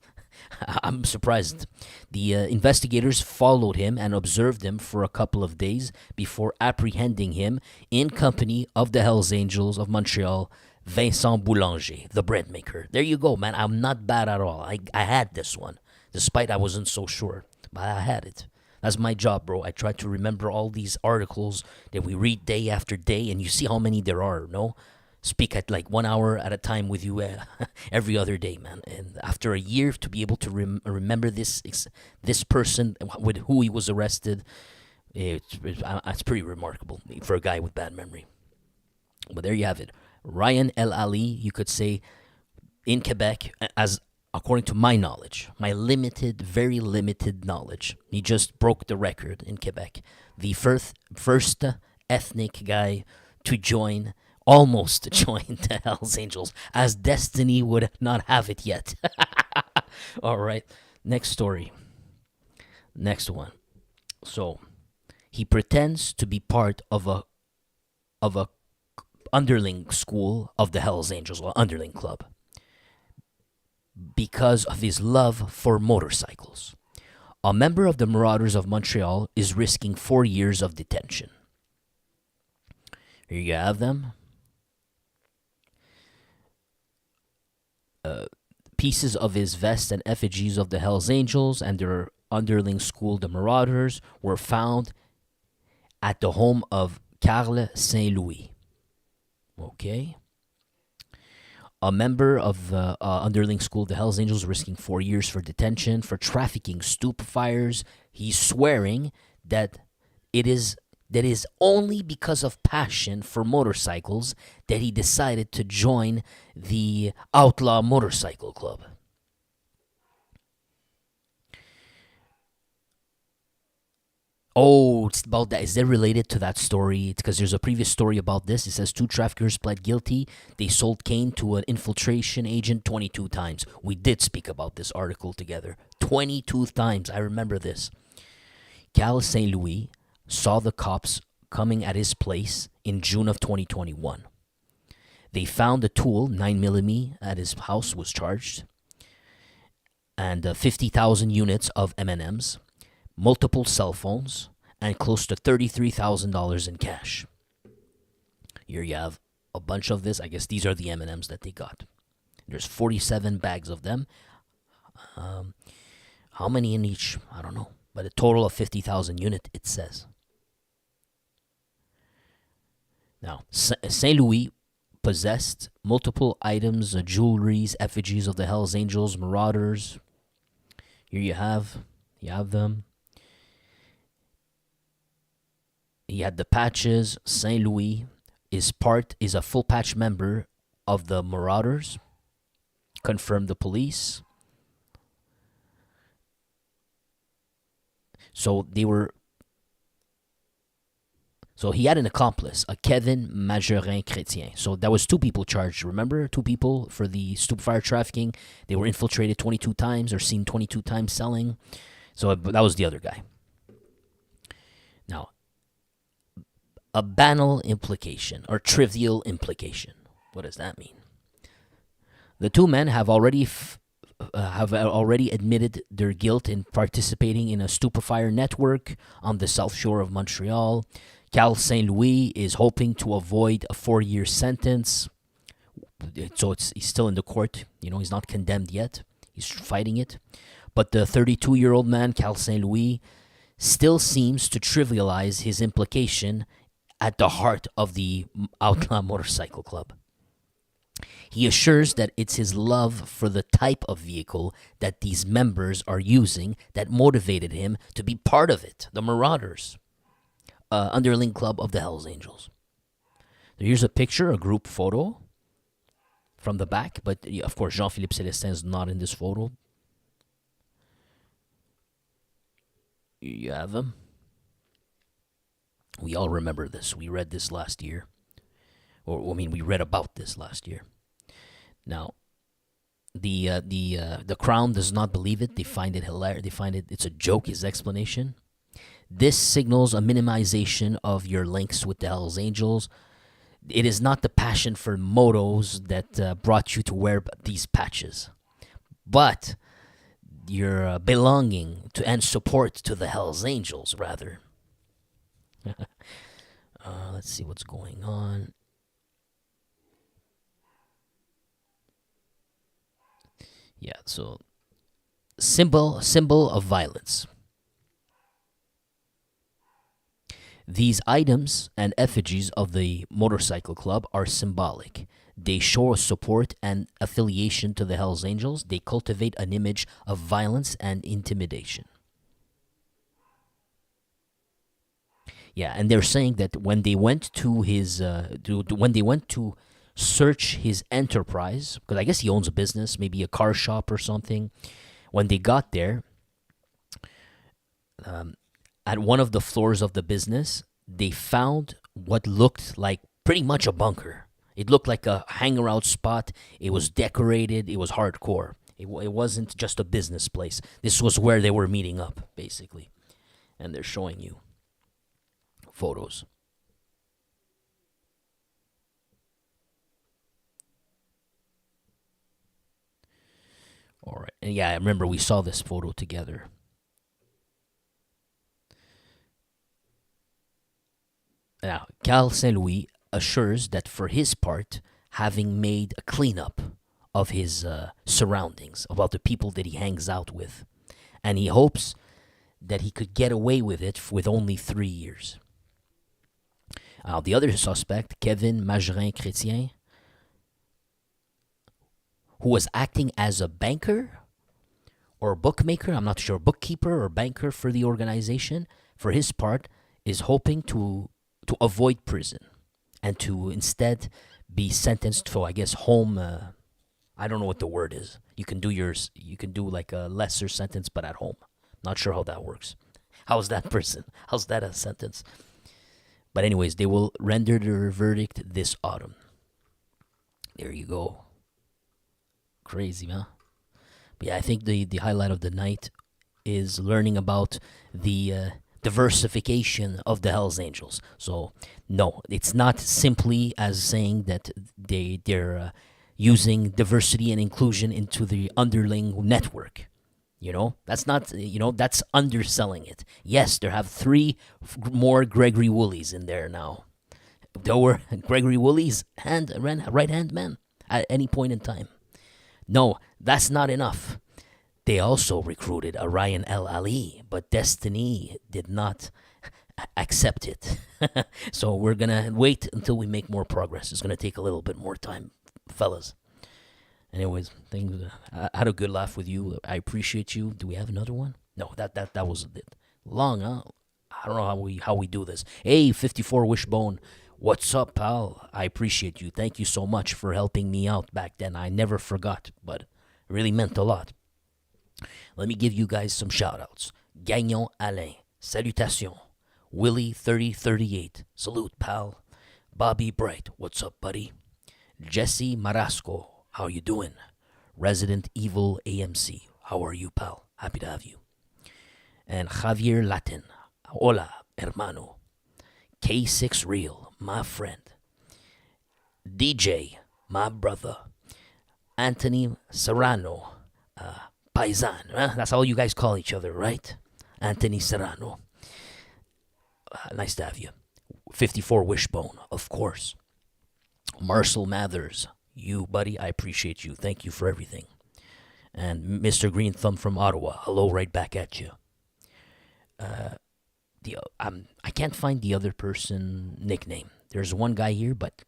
I'm surprised. The investigators followed him and observed him for a couple of days before apprehending him in company of the Hells Angels of Montreal, Vincent Boulanger, the bread maker. There you go, man. I'm not bad at all. I had this one, despite I wasn't so sure. But I had it. That's my job, bro. I try to remember all these articles that we read day after day, and you see how many there are, no? speak at like 1 hour at a time with you every other day, man. And after a year, to be able to remember this person with who he was arrested, it's pretty remarkable for a guy with bad memory. But there you have it. Ryan El Ali, you could say, in Quebec, as according to my knowledge, my limited, very limited knowledge, he just broke the record in Quebec. The first ethnic guy to join, almost to join the Hells Angels, as destiny would not have it yet. All right, next story. Next one. So, he pretends to be part of a underling school of the Hells Angels, or underling club, because of his love for motorcycles. A member of the Marauders of Montreal is risking 4 years of detention. Here you have them. Pieces of his vest and effigies of the Hells Angels and their underling school, the Marauders, were found at the home of Carl Saint Louis. Okay. A member of the underling school, the Hells Angels, risking 4 years for detention for trafficking stupefyers. He's swearing that it is only because of passion for motorcycles that he decided to join the Outlaw Motorcycle Club. Oh, it's about that. Is that related to that story? It's because there's a previous story about this. It says 2 traffickers pled guilty. They sold cane to an infiltration agent 22 times. We did speak about this article together. 22 times. I remember this. Cal St. Louis saw the cops coming at his place in June of 2021. They found a tool, 9mm, at his house was charged, and 50,000 units of M&Ms, multiple cell phones, and close to $33,000 in cash. Here you have a bunch of this. I guess these are the M&Ms that they got. There's 47 bags of them. How many in each? I don't know. But a total of 50,000 units, it says. Now, Saint Louis possessed multiple items, jewelries, effigies of the Hells Angels, Marauders. Here you have them. He had the patches. Saint Louis is a full patch member of the Marauders, confirmed the police. So he had an accomplice, a Kevin Majorin Chrétien. So that was 2 people charged. Remember, 2 people for the stupefier trafficking. They were infiltrated 22 times or seen 22 times selling. So that was the other guy. Now, a banal implication or trivial implication. What does that mean? The 2 men have already admitted their guilt in participating in a stupefier network on the South Shore of Montreal. Cal St. Louis is hoping to avoid a 4-year sentence. So he's still in the court. He's not condemned yet. He's fighting it. But the 32-year-old man, Cal St. Louis, still seems to trivialize his implication at the heart of the Outlaw Motorcycle Club. He assures that it's his love for the type of vehicle that these members are using that motivated him to be part of it, the Marauders, underling club of the Hells Angels. Here's a picture, a group photo from the back, but of course Jean-Philippe Célestin is not in this photo. You have him. We all remember this. We read this last year. We read about this last year. Now, the Crown does not believe it. They find it hilarious. They find it's a joke, his explanation. This signals a minimization of your links with the Hells Angels. It is not the passion for motos that brought you to wear these patches, but your belonging to and support to the Hells Angels, rather. Let's see what's going on. Yeah, so symbol of violence. These items and effigies of the motorcycle club are symbolic. They show support and affiliation to the Hells Angels. They cultivate an image of violence and intimidation. Yeah, and they're saying that when they went to his, when they went to search his enterprise, because I guess he owns a business, maybe a car shop or something. When they got there, at one of the floors of the business, they found what looked like pretty much a bunker. It looked like a hangout spot. It was decorated. It was hardcore. It wasn't just a business place. This was where they were meeting up, basically. And they're showing you photos. All right. And yeah, I remember we saw this photo together. Now, Carl Saint Louis assures that for his part, having made a cleanup of his surroundings, about the people that he hangs out with, and he hopes that he could get away with it with only 3 years. The other suspect, Kevin Magerin Chrétien, who was acting as a banker or bookmaker, I'm not sure, bookkeeper or banker for the organization, for his part, is hoping to avoid prison and to instead be sentenced to, I guess, home. I don't know what the word is. You can do like a lesser sentence, but at home. Not sure how that works. How's that prison? How's that a sentence? But anyways, they will render their verdict this autumn. There you go. Crazy, huh? But yeah, I think the highlight of the night is learning about the diversification of the Hells Angels. So no, it's not simply as saying that they're using diversity and inclusion into the underling network. That's not, that's underselling it. Yes, there have 3 more Gregory Woolies in there now. There were Gregory Woolies and right-hand man at any point in time. No, that's not enough. They also recruited Orion El Ali, but Destiny did not accept it. So we're going to wait until we make more progress. It's going to take a little bit more time, fellas. Anyways, I had a good laugh with you. I appreciate you. Do we have another one? No, that was it. Long, huh? I don't know how we do this. Hey, 54 Wishbone. What's up, pal? I appreciate you. Thank you so much for helping me out back then. I never forgot, but it really meant a lot. Let me give you guys some shout-outs. Gagnon Alain. Salutations. Willie 3038. Salute, pal. Bobby Bright. What's up, buddy? Jesse Marasco. How you doing? Resident Evil AMC. How are you, pal? Happy to have you. And Javier Latin. Hola, hermano. K6 Real, my friend. DJ, my brother. Anthony Serrano. Paisan. That's all you guys call each other, right? Anthony Serrano. Nice to have you. 54 Wishbone, of course. Marcel Mathers. You, buddy, I appreciate you. Thank you for everything. And Mr. Green Thumb from Ottawa. Hello, right back at you. I can't find the other person nickname. There's one guy here, but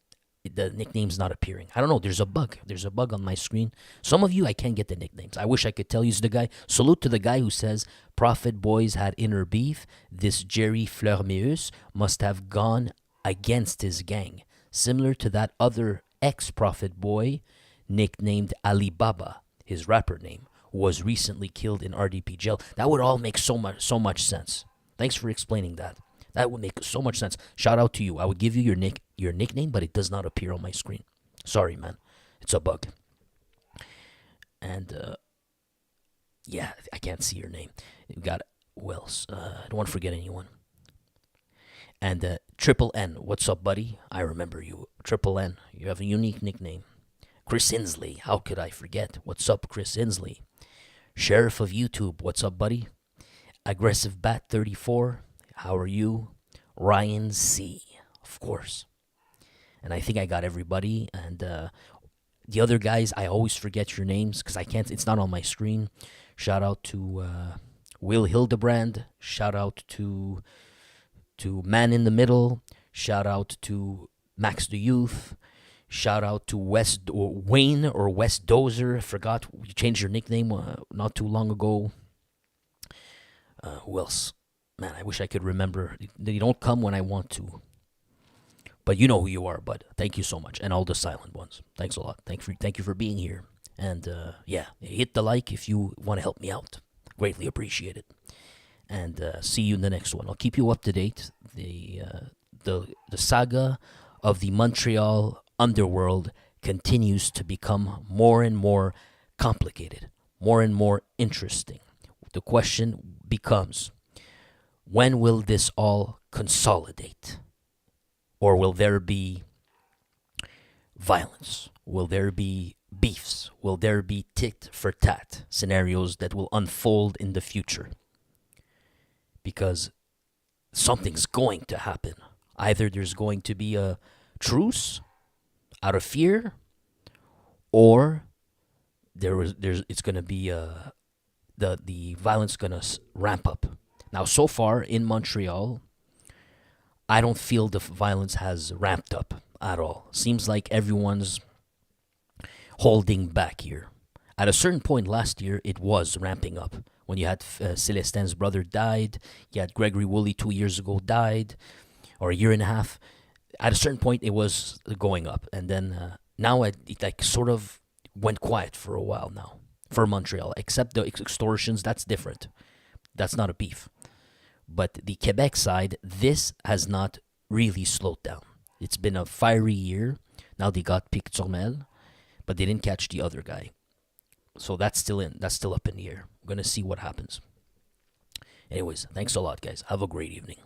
the nickname's not appearing. I don't know. There's a bug. There's a bug on my screen. Some of you, I can't get the nicknames. I wish I could tell you the guy. Salute to the guy who says, Prophet Boys had inner beef. This Jerry Fleurmeus must have gone against his gang. Similar to that other ex-Prophet Boy nicknamed Alibaba, his rapper name, who was recently killed in RDP jail. That would all make so much sense. Thanks for explaining that. That would make so much sense. Shout out to you. I would give you your nickname, but it does not appear on my screen. Sorry, man. It's a bug. And, yeah, I can't see your name. You got, who else? I don't want to forget anyone. And Triple N, what's up, buddy? I remember you. Triple N, you have a unique nickname. Chris Inslee, how could I forget? What's up, Chris Inslee? Sheriff of YouTube, what's up, buddy? Aggressive Bat 34, how are you? Ryan C, of course. And I think I got everybody. And the other guys, I always forget your names because I can't. It's not on my screen. Shout out to Will Hildebrand. Shout out to to Man in the Middle. Shout out to Max the Youth. Shout out to Wayne or West Dozer. I forgot you changed your nickname not too long ago. Who else? Man, I wish I could remember. They don't come when I want to. But you know who you are, bud. Thank you so much. And all the silent ones. Thanks a lot. Thank you for being here. And yeah, hit the like if you want to help me out. Greatly appreciate it. And see you in the next one. I'll keep you up to date. The saga of the Montreal underworld continues to become more and more complicated, more and more interesting. The question becomes, when will this all consolidate? Or will there be violence? Will there be beefs? Will there be tit for tat scenarios that will unfold in the future? Because something's going to happen. Either there's going to be a truce out of fear, or it's going to be the violence going to ramp up. Now, so far in Montreal, I don't feel the violence has ramped up at all. Seems like everyone's holding back here. At a certain point last year, it was ramping up. When you had Celestin's brother died, you had Gregory Woolley 2 years ago died, or a year and a half. At a certain point, it was going up. And then now it like sort of went quiet for a while now for Montreal, except the extortions. That's different. That's not a beef. But the Quebec side, this has not really slowed down. It's been a fiery year. Now they got Pic Turmel, but they didn't catch the other guy. So that's still up in the air. We're going to see what happens. Anyways, thanks a lot, guys. Have a great evening.